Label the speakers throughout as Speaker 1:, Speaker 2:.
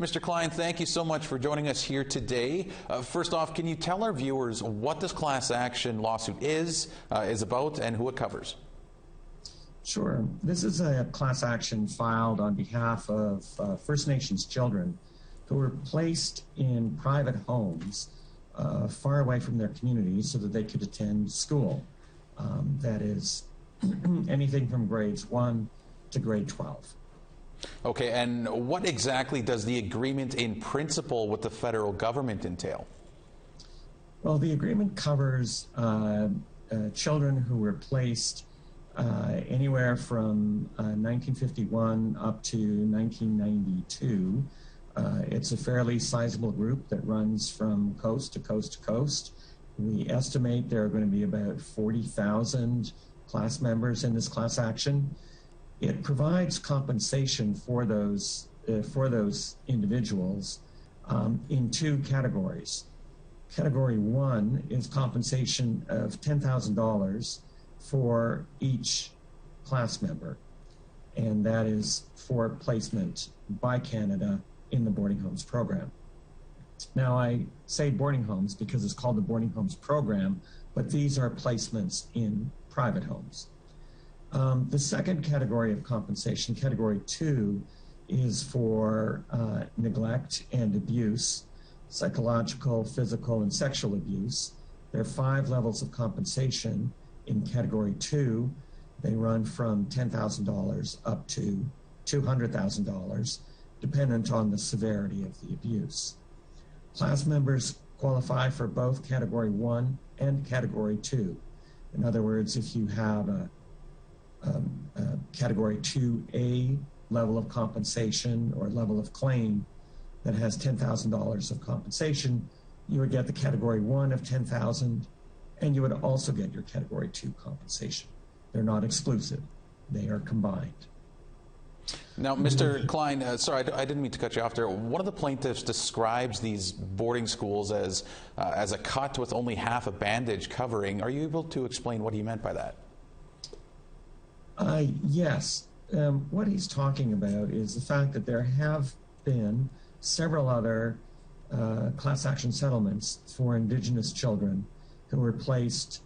Speaker 1: Mr. Klein, thank you so much for joining us here today. First off, can you tell our viewers what this class action lawsuit is about, and who it covers?
Speaker 2: Sure. This is a class action filed on behalf of First Nations children who were placed in private homes far away from their communities so that they could attend school. That is anything from grades 1 to grade 12.
Speaker 1: Okay, and what exactly does the agreement in principle with the federal government entail?
Speaker 2: Well, the agreement covers children who were placed anywhere from 1951 up to 1992. It's a fairly sizable group that runs from coast to coast to coast. We estimate there are going to be about 40,000 class members in this class action. It provides compensation for those individuals in two categories. Category 1 is compensation of $10,000 for each class member, and that is for placement by Canada in the boarding homes program. Now, I say boarding homes because it's called the boarding homes program, but these are placements in private homes. The second category of compensation, category 2, is for neglect and abuse, psychological, physical, and sexual abuse. There are 5 levels of compensation in category 2. They run from $10,000 up to $200,000, dependent on the severity of the abuse. Class members qualify for both category 1 and category 2. In other words, if you have a category 2A level of compensation or level of claim that has $10,000 of compensation, you would get the category 1 of $10,000, and you would also get your category 2 compensation. They're not exclusive, they are combined.
Speaker 1: Now, Mr. Klein, sorry, I didn't mean to cut you off there. One of the plaintiffs describes these boarding schools as a cut with only half a bandage covering. Are you able to explain what he meant by that?
Speaker 2: Yes. What he's talking about is the fact that there have been several other class action settlements for Indigenous children who were placed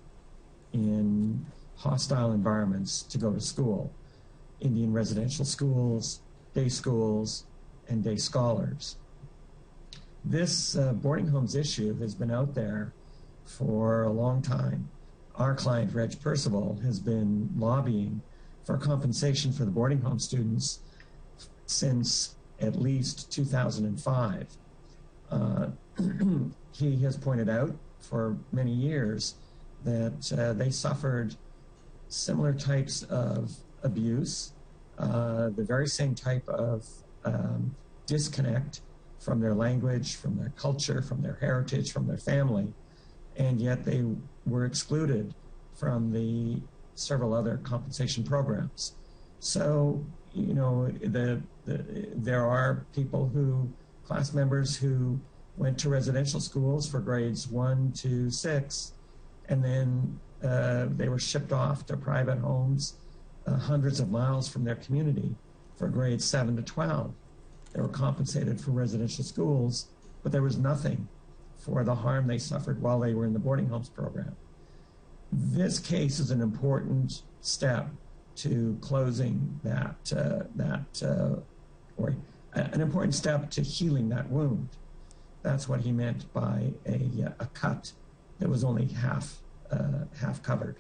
Speaker 2: in hostile environments to go to school. Indian residential schools, and day scholars. This boarding homes issue has been out there for a long time. Our client, Reg Percival, has been lobbying for compensation for the boarding home students since at least 2005. He has pointed out for many years that they suffered similar types of abuse, the very same type of disconnect from their language, from their culture, from their heritage, from their family, and yet they were excluded from the several other compensation programs. So, you know, there are people class members who went to residential schools for grades 1 to 6, and then they were shipped off to private homes hundreds of miles from their community for grades 7 to 12. They were compensated for residential schools, but there was nothing for the harm they suffered while they were in the boarding homes program. This case is an important step to closing or an important step to healing that wound. That's what he meant by a cut that was only half covered.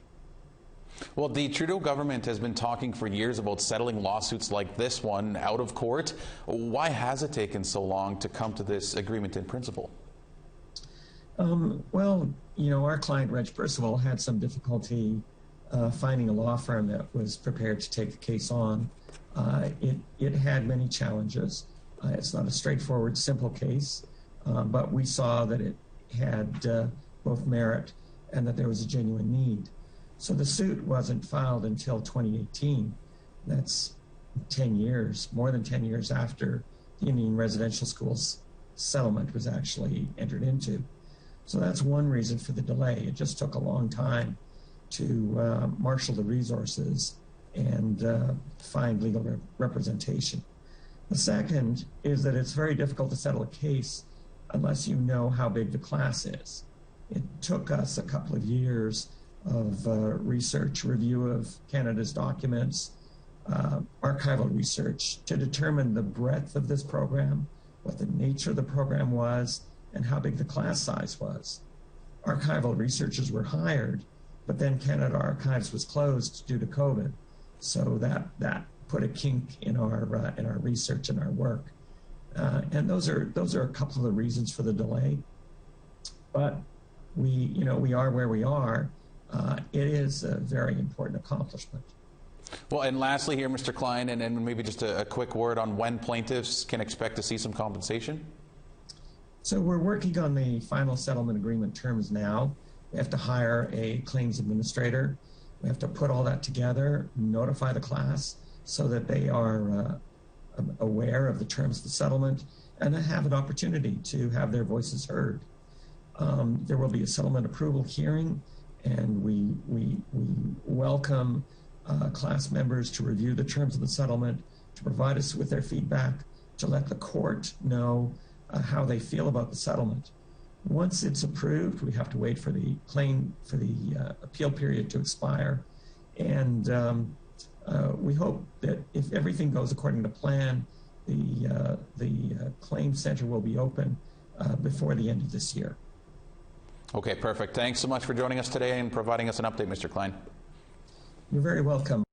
Speaker 1: Well, the Trudeau government has been talking for years about settling lawsuits like this one out of court. Why has it taken so long to come to this agreement in principle?
Speaker 2: Well, you know, our client, Reg Percival, had some difficulty finding a law firm that was prepared to take the case on. It had many challenges. It's not a straightforward, simple case, but we saw that it had both merit and that there was a genuine need. So the suit wasn't filed until 2018. That's 10 years, more than 10 years after the Indian residential schools settlement was actually entered into. So that's one reason for the delay. It just took a long time to marshal the resources and find legal representation. The second is that it's very difficult to settle a case unless you know how big the class is. It took us a couple of years of research, review of Canada's documents, archival research to determine the breadth of this program, what the nature of the program was, and how big the class size was. Archival researchers were hired, but then Canada Archives was closed due to COVID. So that put a kink in our research and our work. And those are a couple of the reasons for the delay. But we are where we are. It is a very important accomplishment.
Speaker 1: Well, and lastly here, Mr. Klein, and maybe just a quick word on when plaintiffs can expect to see some compensation?
Speaker 2: So we're working on the final settlement agreement terms now. We have to hire a claims administrator. We have to put all that together, notify the class so that they are aware of the terms of the settlement, and then have an opportunity to have their voices heard. There will be a settlement approval hearing, and we welcome class members to review the terms of the settlement, to provide us with their feedback, to let the court know how they feel about the settlement. Once it's approved, we have to wait for the appeal period to expire, and we hope that if everything goes according to plan, the claim center will be open before the end of this year.
Speaker 1: Okay, perfect. Thanks so much for joining us today and providing us an update, Mr. Klein.
Speaker 2: You're very welcome.